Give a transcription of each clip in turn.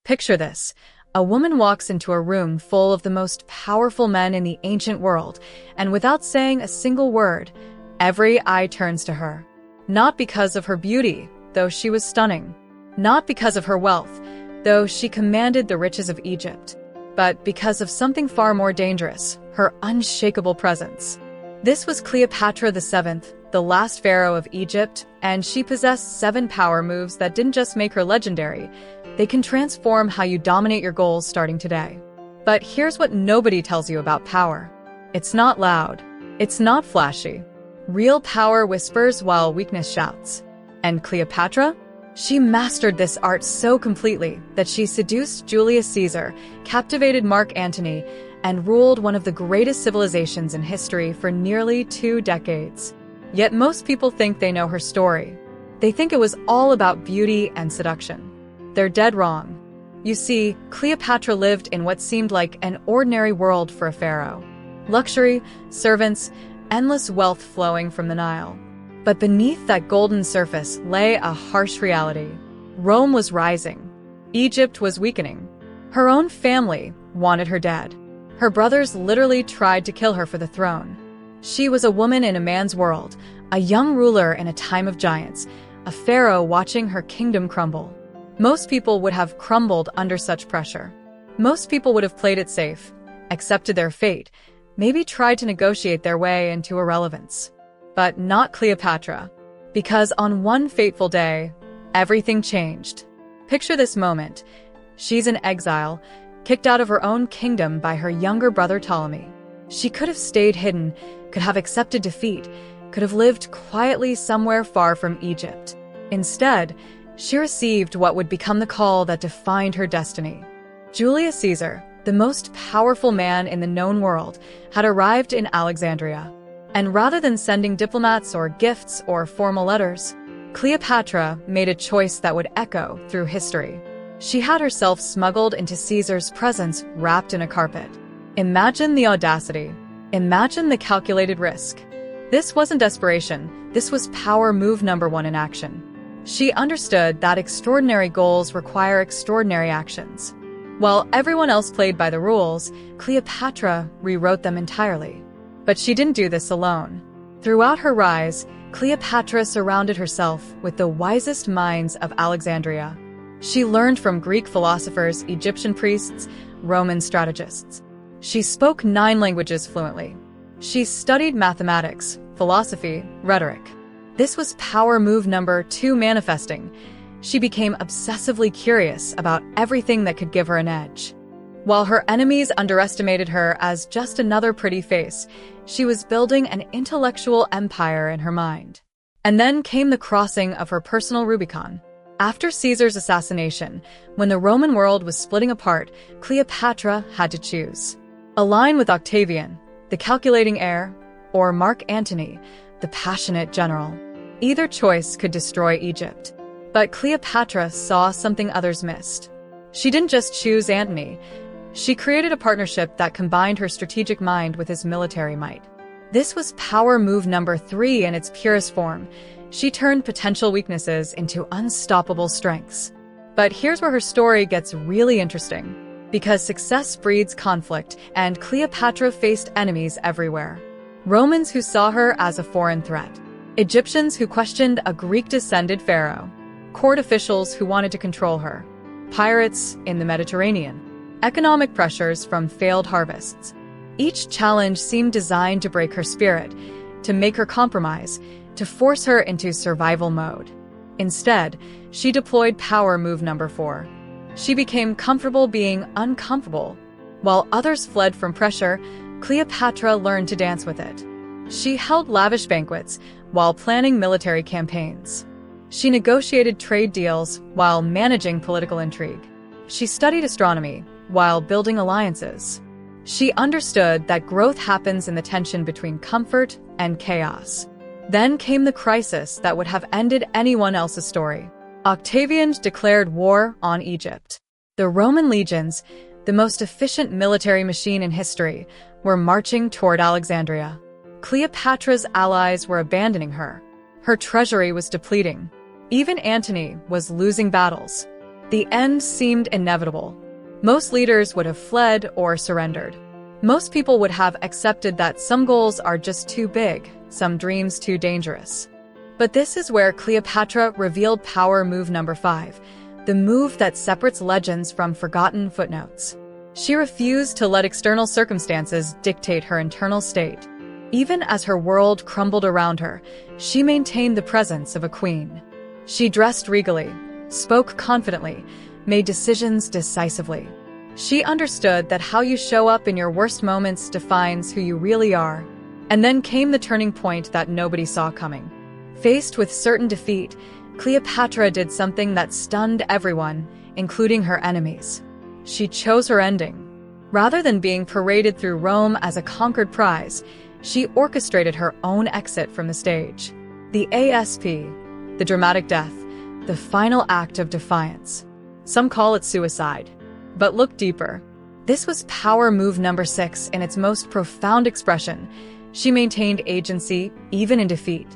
Picture this. A woman walks into a room full of the most powerful men in the ancient world, and without saying a single word, every eye turns to her. Not because of her beauty, though she was stunning. Not because of her wealth, though she commanded the riches of Egypt. But because of something far more dangerous, her unshakable presence. This was Cleopatra VII, the last pharaoh of Egypt, and she possessed 7 power moves that didn't just make her legendary. They can transform how you dominate your goals starting today. But here's what nobody tells you about power. It's not loud. It's not flashy. Real power whispers while weakness shouts. And Cleopatra? She mastered this art so completely that she seduced Julius Caesar, captivated Mark Antony, and ruled one of the greatest civilizations in history for nearly 2 decades. Yet most people think they know her story. They think it was all about beauty and seduction. They're dead wrong. You see, Cleopatra lived in what seemed like an ordinary world for a pharaoh. Luxury, servants, endless wealth flowing from the Nile. But beneath that golden surface lay a harsh reality. Rome was rising. Egypt was weakening. Her own family wanted her dead. Her brothers literally tried to kill her for the throne. She was a woman in a man's world, a young ruler in a time of giants, a pharaoh watching her kingdom crumble. Most people would have crumbled under such pressure. Most people would have played it safe, accepted their fate, maybe tried to negotiate their way into irrelevance. But not Cleopatra, because on one fateful day, everything changed. Picture this moment. She's in exile, kicked out of her own kingdom by her younger brother Ptolemy. She could have stayed hidden, could have accepted defeat, could have lived quietly somewhere far from Egypt. Instead, she received what would become the call that defined her destiny. Julius Caesar, the most powerful man in the known world, had arrived in Alexandria. And rather than sending diplomats or gifts or formal letters, Cleopatra made a choice that would echo through history. She had herself smuggled into Caesar's presence wrapped in a carpet. Imagine the audacity. Imagine the calculated risk. This wasn't desperation. This was power move number 1 in action. She understood that extraordinary goals require extraordinary actions. While everyone else played by the rules, Cleopatra rewrote them entirely. But she didn't do this alone. Throughout her rise, Cleopatra surrounded herself with the wisest minds of Alexandria. She learned from Greek philosophers, Egyptian priests, Roman strategists. She spoke 9 languages fluently. She studied mathematics, philosophy, rhetoric. This was power move number 2 manifesting. She became obsessively curious about everything that could give her an edge. While her enemies underestimated her as just another pretty face, she was building an intellectual empire in her mind. And then came the crossing of her personal Rubicon. After Caesar's assassination, when the Roman world was splitting apart, Cleopatra had to choose. Align with Octavian, the calculating heir, or Mark Antony, the passionate general. Either choice could destroy Egypt. But Cleopatra saw something others missed. She didn't just choose Antony. She created a partnership that combined her strategic mind with his military might. This was power move number 3 in its purest form. She turned potential weaknesses into unstoppable strengths. But here's where her story gets really interesting. Because success breeds conflict, and Cleopatra faced enemies everywhere. Romans who saw her as a foreign threat. Egyptians who questioned a Greek-descended pharaoh. Court officials who wanted to control her. Pirates in the Mediterranean. Economic pressures from failed harvests. Each challenge seemed designed to break her spirit, to make her compromise, to force her into survival mode. Instead, she deployed power move number 4. She became comfortable being uncomfortable. While others fled from pressure, Cleopatra learned to dance with it. She held lavish banquets while planning military campaigns. She negotiated trade deals while managing political intrigue. She studied astronomy while building alliances. She understood that growth happens in the tension between comfort and chaos. Then came the crisis that would have ended anyone else's story. Octavian declared war on Egypt. The Roman legions, the most efficient military machine in history, were marching toward Alexandria. Cleopatra's allies were abandoning her. Her treasury was depleting. Even Antony was losing battles. The end seemed inevitable. Most leaders would have fled or surrendered. Most people would have accepted that some goals are just too big, some dreams too dangerous. But this is where Cleopatra revealed power move number 5, the move that separates legends from forgotten footnotes. She refused to let external circumstances dictate her internal state. Even as her world crumbled around her, she maintained the presence of a queen. She dressed regally, spoke confidently, made decisions decisively. She understood that how you show up in your worst moments defines who you really are. And then came the turning point that nobody saw coming. Faced with certain defeat, Cleopatra did something that stunned everyone, including her enemies. She chose her ending. Rather than being paraded through Rome as a conquered prize, she orchestrated her own exit from the stage. The ASP, the dramatic death, the final act of defiance. Some call it suicide. But look deeper. This was power move number 6 in its most profound expression. She maintained agency, even in defeat.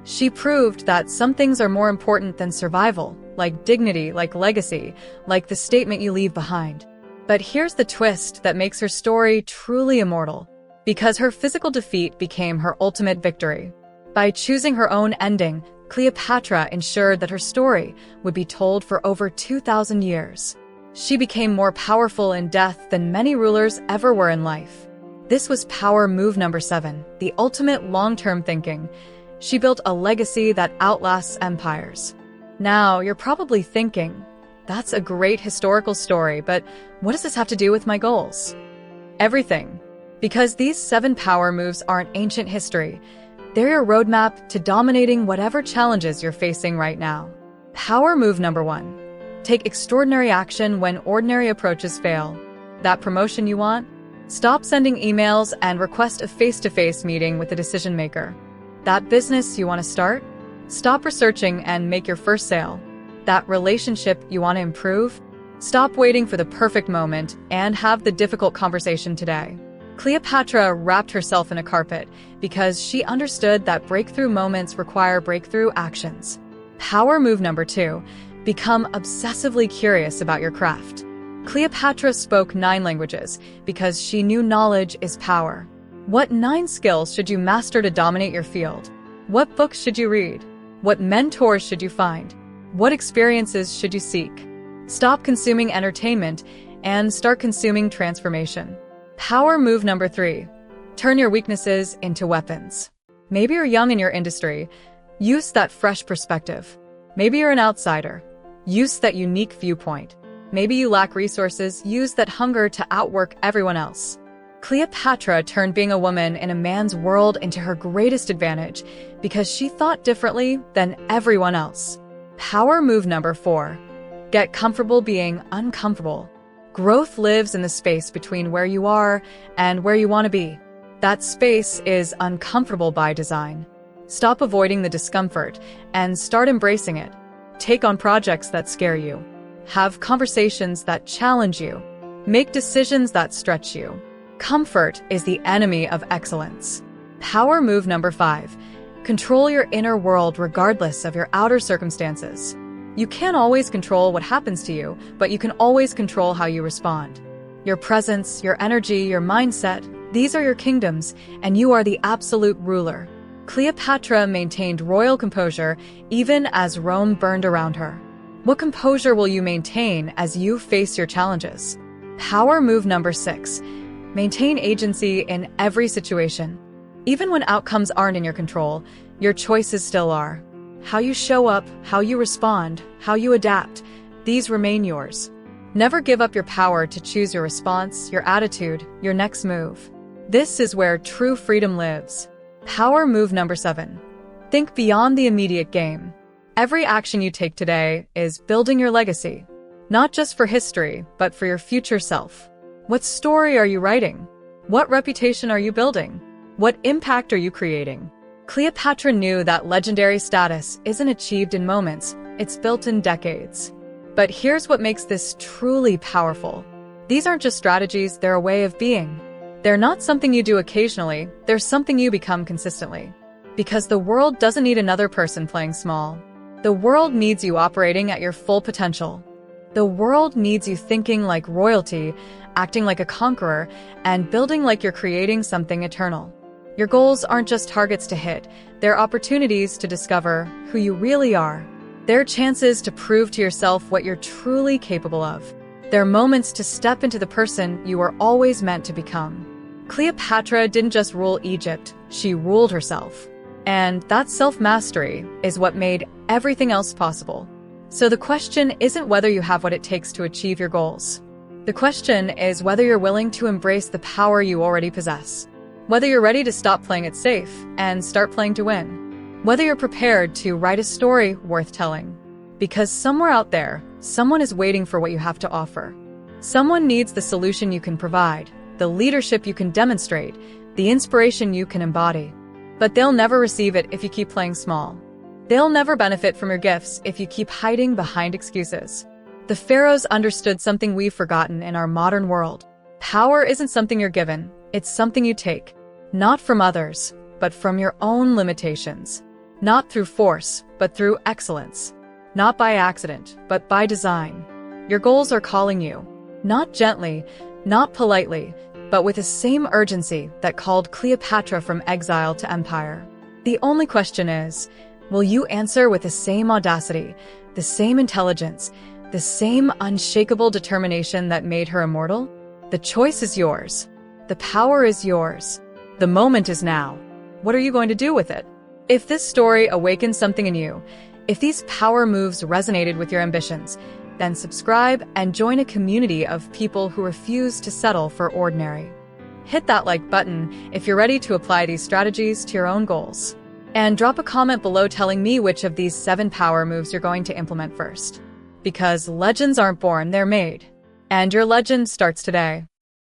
She proved that some things are more important than survival, like dignity, like legacy, like the statement you leave behind. But here's the twist that makes her story truly immortal. Because her physical defeat became her ultimate victory. By choosing her own ending, Cleopatra ensured that her story would be told for over 2,000 years. She became more powerful in death than many rulers ever were in life. This was power move number 7, the ultimate long-term thinking. She built a legacy that outlasts empires. Now, you're probably thinking, that's a great historical story, but what does this have to do with my goals? Everything. Because these 7 power moves aren't ancient history. They're your roadmap to dominating whatever challenges you're facing right now. Power move number 1. Take extraordinary action when ordinary approaches fail. That promotion you want? Stop sending emails and request a face-to-face meeting with a decision maker. That business you want to start? Stop researching and make your first sale. That relationship you want to improve? Stop waiting for the perfect moment and have the difficult conversation today. Cleopatra wrapped herself in a carpet because she understood that breakthrough moments require breakthrough actions. Power move number 2. Become obsessively curious about your craft. Cleopatra spoke 9 languages because she knew knowledge is power. What 9 skills should you master to dominate your field? What books should you read? What mentors should you find? What experiences should you seek? Stop consuming entertainment and start consuming transformation. Power move number 3. Turn your weaknesses into weapons. Maybe you're young in your industry. Use that fresh perspective. Maybe you're an outsider. Use that unique viewpoint. Maybe you lack resources. Use that hunger to outwork everyone else. Cleopatra turned being a woman in a man's world into her greatest advantage because she thought differently than everyone else. Power move number 4. Get comfortable being uncomfortable. Growth lives in the space between where you are and where you want to be. That space is uncomfortable by design. Stop avoiding the discomfort and start embracing it. Take on projects that scare you. Have conversations that challenge you. Make decisions that stretch you. Comfort is the enemy of excellence. Power move number 5. Control your inner world regardless of your outer circumstances. You can't always control what happens to you, but you can always control how you respond. Your presence, your energy, your mindset, these are your kingdoms, and you are the absolute ruler. Cleopatra maintained royal composure even as Rome burned around her. What composure will you maintain as you face your challenges? Power move number 6. Maintain agency in every situation. Even when outcomes aren't in your control, your choices still are. How you show up, how you respond, how you adapt, these remain yours. Never give up your power to choose your response, your attitude, your next move. This is where true freedom lives. Power move number 7. Think beyond the immediate game. Every action you take today is building your legacy. Not just for history, but for your future self. What story are you writing? What reputation are you building? What impact are you creating? Cleopatra knew that legendary status isn't achieved in moments, it's built in decades. But here's what makes this truly powerful. These aren't just strategies, they're a way of being. They're not something you do occasionally, they're something you become consistently. Because the world doesn't need another person playing small. The world needs you operating at your full potential. The world needs you thinking like royalty, acting like a conqueror, and building like you're creating something eternal. Your goals aren't just targets to hit, they're opportunities to discover who you really are. They're chances to prove to yourself what you're truly capable of. They're moments to step into the person you were always meant to become. Cleopatra didn't just rule Egypt, she ruled herself. And that self-mastery is what made everything else possible. So the question isn't whether you have what it takes to achieve your goals. The question is whether you're willing to embrace the power you already possess. Whether you're ready to stop playing it safe and start playing to win. Whether you're prepared to write a story worth telling. Because somewhere out there, someone is waiting for what you have to offer. Someone needs the solution you can provide, the leadership you can demonstrate, the inspiration you can embody. But they'll never receive it if you keep playing small. They'll never benefit from your gifts if you keep hiding behind excuses. The pharaohs understood something we've forgotten in our modern world. Power isn't something you're given, it's something you take. Not from others, but from your own limitations. Not through force, but through excellence. Not by accident, but by design. Your goals are calling you. Not gently, not politely, but with the same urgency that called Cleopatra from exile to empire. The only question is, will you answer with the same audacity, the same intelligence, the same unshakable determination that made her immortal? The choice is yours. The power is yours. The moment is now. What are you going to do with it? If this story awakens something in you, if these power moves resonated with your ambitions, then subscribe and join a community of people who refuse to settle for ordinary. Hit that like button if you're ready to apply these strategies to your own goals. And drop a comment below telling me which of these 7 power moves you're going to implement first. Because legends aren't born, they're made. And your legend starts today.